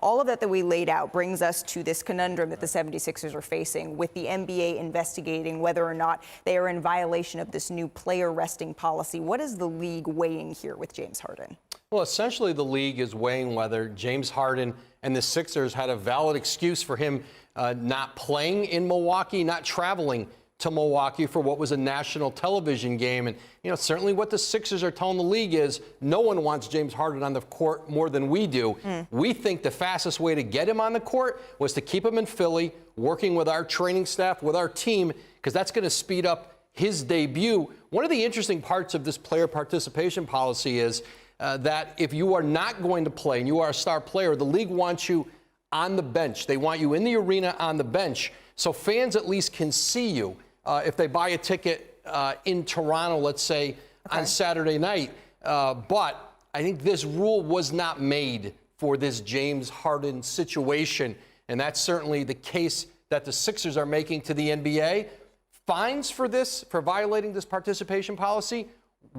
all of that we laid out brings us to this conundrum that the 76ers are facing, with the NBA investigating whether or not they are in violation of this new player resting policy. What is the league weighing here with James Harden? Well, essentially the league is weighing whether James Harden and the Sixers had a valid excuse for him not playing in Milwaukee, not traveling to Milwaukee for what was a national television game. And, certainly what the Sixers are telling the league is no one wants James Harden on the court more than we do. We think the fastest way to get him on the court was to keep him in Philly, working with our training staff, with our team, because that's going to speed up his debut. One of the interesting parts of this player participation policy is that if you are not going to play and you are a star player, the league wants you on the bench. They want you in the arena on the bench so fans at least can see you. If they buy a ticket in Toronto, let's say, on Saturday night. But I think this rule was not made for this James Harden situation, and that's certainly the case that the Sixers are making to the NBA. Fines for this, for violating this participation policy,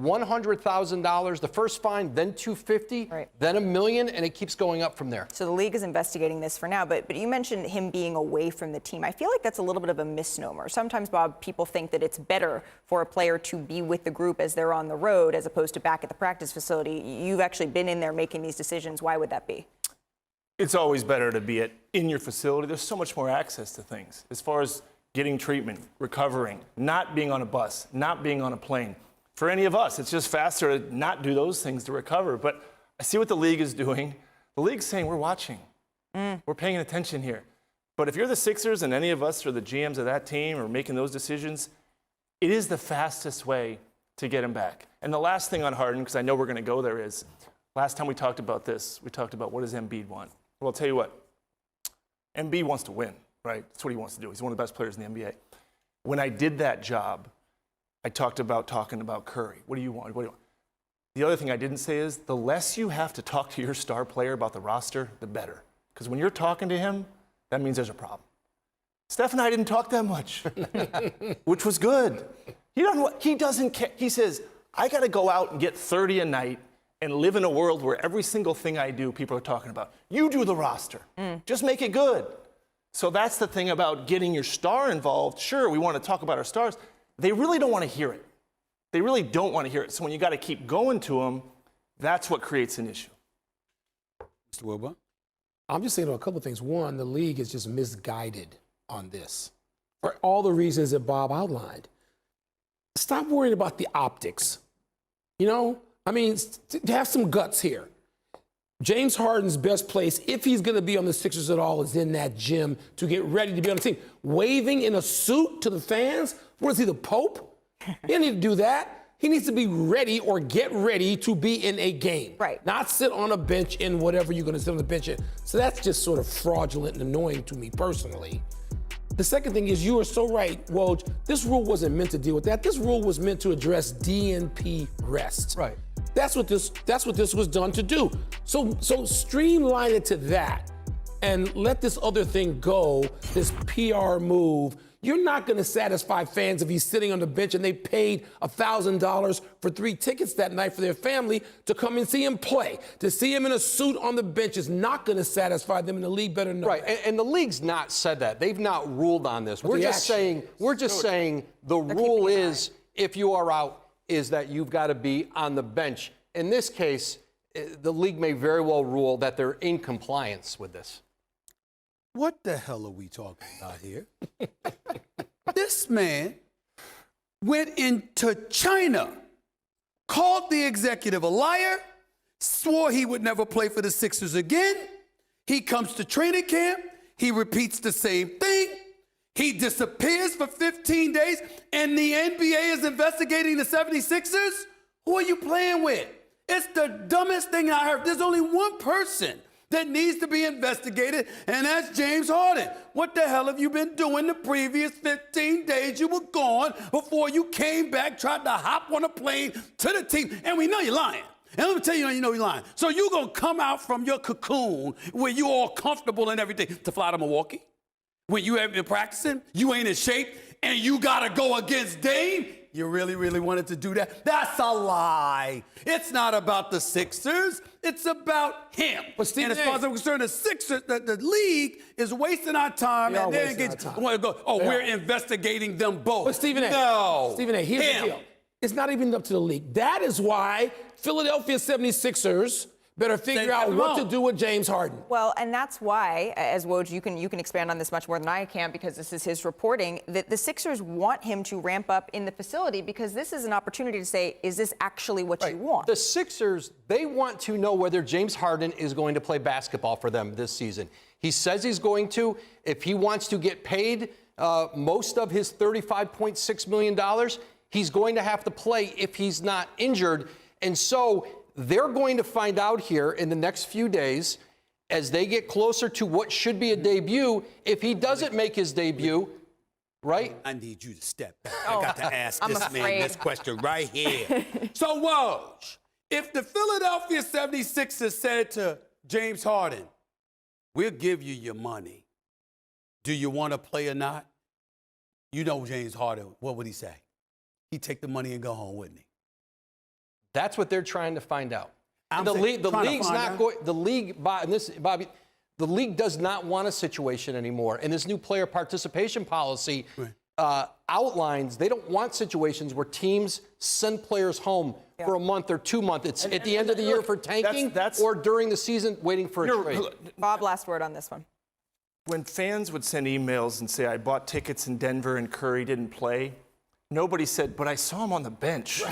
$100,000, the first fine, then $250,000, then $1 million, and it keeps going up from there. So the league is investigating this for now, but you mentioned him being away from the team. I feel like that's a little bit of a misnomer. Sometimes, Bob, people think that it's better for a player to be with the group as they're on the road as opposed to back at the practice facility. You've actually been in there making these decisions. Why would that be? It's always better to be in your facility. There's so much more access to things as far as getting treatment, recovering, not being on a bus, not being on a plane. For any of us, it's just faster to not do those things to recover. But I see what the league is doing. The league's saying we're watching. We're paying attention here. But if you're the Sixers and any of us are the GMs of that team or making those decisions, it is the fastest way to get him back. And the last thing on Harden, because I know we're going to go there, is last time we talked about this, we talked about what does Embiid want. Well, I'll tell you what. Embiid wants to win, right? That's what he wants to do. He's one of the best players in the NBA. When I did that job, I talking about Curry. What do you want? What do you want? The other thing I didn't say is the less you have to talk to your star player about the roster, the better. Because when you're talking to him, that means there's a problem. Steph and I didn't talk that much, which was good. He doesn't care. He says, I got to go out and get 30 a night and live in a world where every single thing I do, people are talking about. You do the roster. Just make it good. So that's the thing about getting your star involved. Sure, we want to talk about our stars. They really don't want to hear it. They really don't want to hear it. So when you got to keep going to them, that's what creates an issue. Mr. Wilbur? I'm just saying a couple of things. One, the league is just misguided on this for all the reasons that Bob outlined. Stop worrying about the optics. Have some guts here. James Harden's best place, if he's going to be on the Sixers at all, is in that gym to get ready to be on the team. Waving in a suit to the fans? What is he, the Pope? He doesn't need to do that. He needs to be ready or get ready to be in a game. Right. Not sit on a bench in whatever you're going to sit on the bench in. So that's just sort of fraudulent and annoying to me personally. The second thing is, you are so right, Woj. This rule wasn't meant to deal with that. This rule was meant to address DNP rest. Right. That's what this was done to do. So streamline it to that and let this other thing go, this PR move. You're not going to satisfy fans if he's sitting on the bench and they paid $1,000 for 3 tickets that night for their family to come and see him play. To see him in a suit on the bench is not going to satisfy them, and the league better know. Right, and the league's not said that. They've not ruled on this. We're just saying the rule is, if you are out, is that you've got to be on the bench. In this case, the league may very well rule that they're in compliance with this. What the hell are we talking about here? This man went into China, called the executive a liar, swore he would never play for the Sixers again. He comes to training camp. He repeats the same thing. He disappears for 15 days, and the NBA is investigating the 76ers? Who are you playing with? It's the dumbest thing I heard. There's only one person that needs to be investigated, and that's James Harden. What the hell have you been doing the previous 15 days you were gone before you came back, tried to hop on a plane to the team? And we know you're lying. And let me tell you, you know you're lying. So you're going to come out from your cocoon where you're all comfortable and everything to fly to Milwaukee? When you haven't been practicing, you ain't in shape, and you got to go against Dame? You really, really wanted to do that? That's a lie. It's not about the Sixers. It's about him. But Stephen and as far as I'm concerned, the Sixers, the league is wasting our time. They are And then wasting it gets, our time. want to go, oh, we're investigating them both. But Stephen A. No. Stephen A. Here's him. the deal. It's not even up to the league. That is why Philadelphia 76ers better figure out what to do with James Harden. Well, and that's why, as Woj, you can expand on this much more than I can because this is his reporting, that the Sixers want him to ramp up in the facility because this is an opportunity to say, is this actually what you want? The Sixers, they want to know whether James Harden is going to play basketball for them this season. He says he's going to. If he wants to get paid most of his $35.6 million, he's going to have to play if he's not injured. And so they're going to find out here in the next few days as they get closer to what should be a debut. If he doesn't make his debut, right? I need you to step back. I got to ask I'm this man afraid. this question right here. So, Woj, if the Philadelphia 76ers said to James Harden, we'll give you your money, do you want to play or not? You know James Harden, what would he say? He'd take the money and go home, wouldn't he? That's what they're trying to find out. I'm And the saying, league's not going. The league, and this, Bobby, the league does not want a situation anymore. And this new player participation policy outlines they don't want situations where teams send players home for a month or 2 months. It's at the end of the year for tanking or during the season waiting for a trade. Bob, last word on this one. When fans would send emails and say, I bought tickets in Denver and Curry didn't play, nobody said, but I saw him on the bench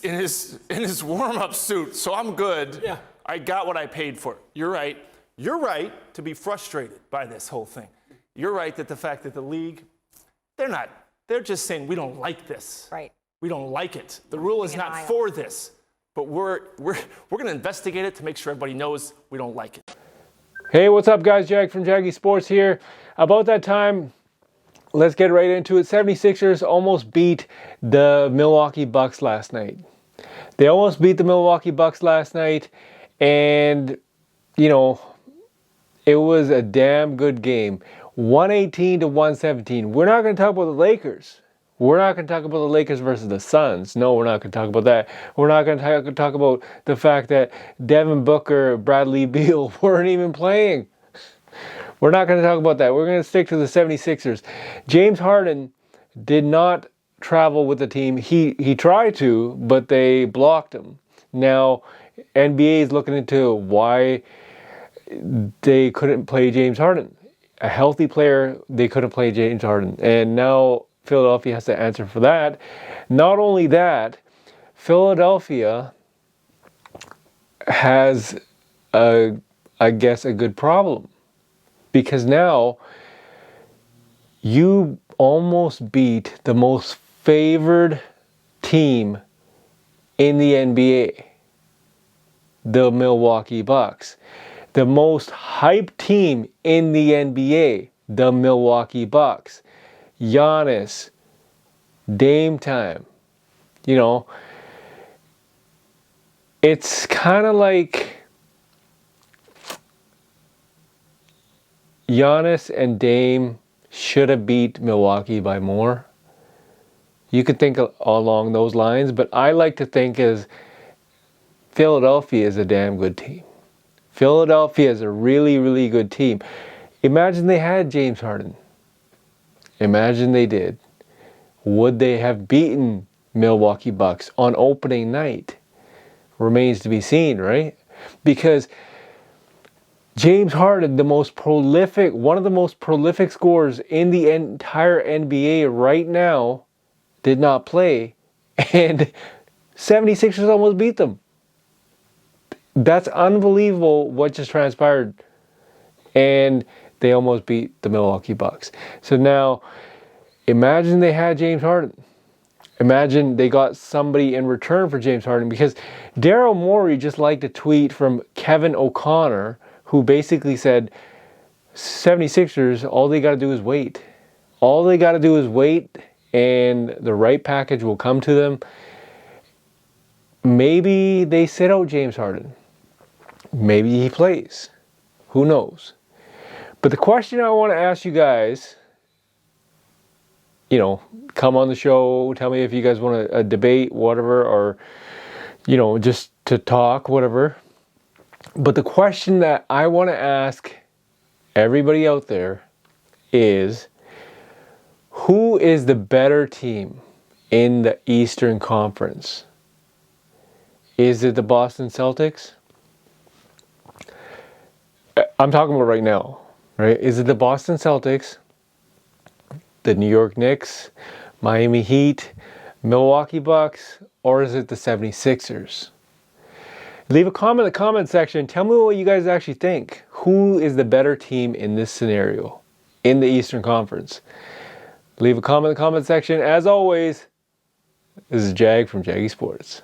in his warm-up suit, so I'm good. Yeah. I got what I paid for. You're right. You're right to be frustrated by this whole thing. You're right that the fact that the league, they're just saying, we don't like this. Right. We don't like it. The rule is not for this, but we're going to investigate it to make sure everybody knows we don't like it. Hey, what's up, guys? Jag from Jaggy Sports here. About that time, let's get right into it. 76ers almost beat the Milwaukee Bucks last night. They almost beat the Milwaukee Bucks last night, and, you know, it was a damn good game. 118 to 117. We're not going to talk about the Lakers. We're not going to talk about the Lakers versus the Suns. No, we're not going to talk about that. We're not going to talk about the fact that Devin Booker, Bradley Beal weren't even playing. We're not going to talk about that. We're going to stick to the 76ers. James Harden did not travel with the team. He tried to, but they blocked him. Now, NBA is looking into why they couldn't play James Harden. A healthy player, they couldn't play James Harden. And now Philadelphia has to answer for that. Not only that, Philadelphia has, I guess, a good problem. Because now you almost beat the most favored team in the NBA, the Milwaukee Bucks. The most hyped team in the NBA, the Milwaukee Bucks. Giannis, Dame time. You know, it's kind of like Giannis and Dame should have beat Milwaukee by more. You could think along those lines, but I like to think as Philadelphia is a damn good team. Philadelphia is a really, really good team. Imagine they had James Harden. Imagine they did. Would they have beaten Milwaukee Bucks on opening night? Remains to be seen, right? Because James Harden, one of the most prolific scorers in the entire NBA right now, did not play, and 76ers almost beat them. That's unbelievable what just transpired. And they almost beat the Milwaukee Bucks. So now, imagine they had James Harden. Imagine they got somebody in return for James Harden, because Daryl Morey just liked a tweet from Kevin O'Connor, who basically said, 76ers, all they got to do is wait. All they got to do is wait, and the right package will come to them. Maybe they sit out James Harden. Maybe he plays. Who knows? But the question I want to ask you guys come on the show, tell me if you guys want a debate, whatever, or, just to talk, whatever. But the question that I want to ask everybody out there is, who is the better team in the Eastern Conference? Is it the Boston Celtics? I'm talking about right now, right? Is it the Boston Celtics, the New York Knicks, Miami Heat, Milwaukee Bucks, or is it the 76ers? Leave a comment in the comment section. Tell me what you guys actually think. Who is the better team in this scenario in the Eastern Conference? Leave a comment in the comment section. As always, this is Jag from Jaggy Sports.